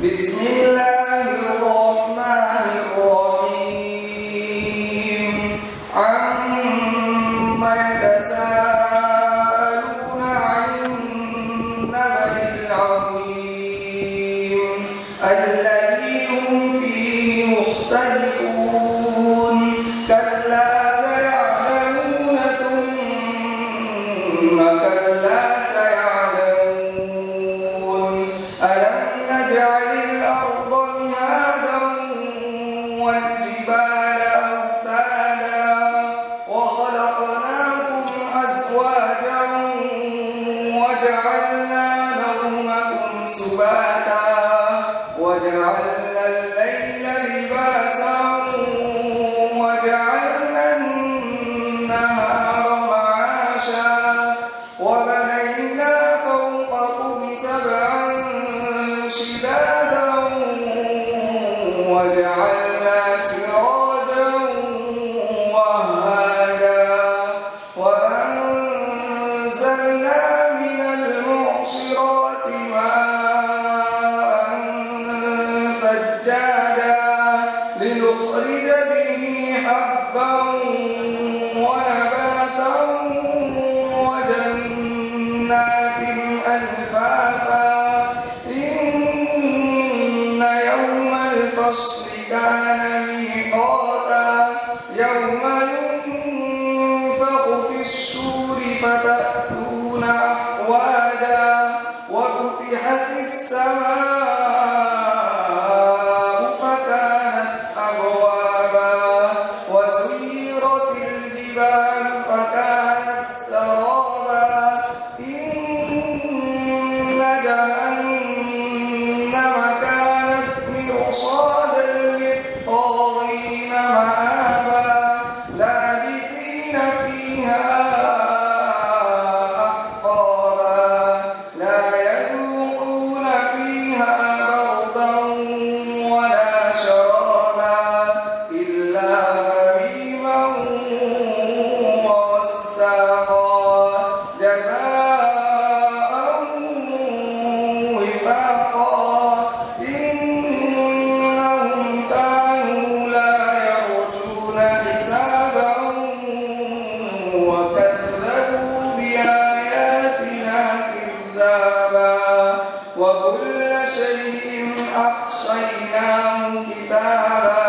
بسم الله الرحمن الرحيم عما يتساءلون عن النبأ العظيم الذي هم فيه مختلفون كلا سيعلمون ثم كلا سيعلمون ألم نجعل الأرض مهادا والجبال أوتادا وخلقناكم أزواجا وجعلنا نومكم سباتا وجعلنا الليل لباسا وجعلنا النهار معاشا وبنينا فوقكم سبعا شدادا وجعلنا سراجا وهاجا وأنزلنا من المعصرات ماء ثجاجا لنخرج به حبا ونباتا وجنات ألفافا إن يوم الفصل كان ميقاتا يوم ينفخ في الصور فتأتون أفواجا وفتحت السماء فكانت أبوابا وسيرت الجبال فكانت سرابا إن جهنم كانت مرصادا للطاغين مآبا لابثين فيها أحقابا لا يذوقون فيها بردا ولا شرابا إلا حميما وغساقا جزاء وفاقا إنهم كانوا لا يرجون حسابا وكذبوا بآياتنا كذابا وكل شيء أحصيناه كتابا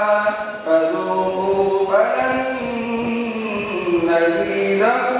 فذوقوا فلن نزيدكم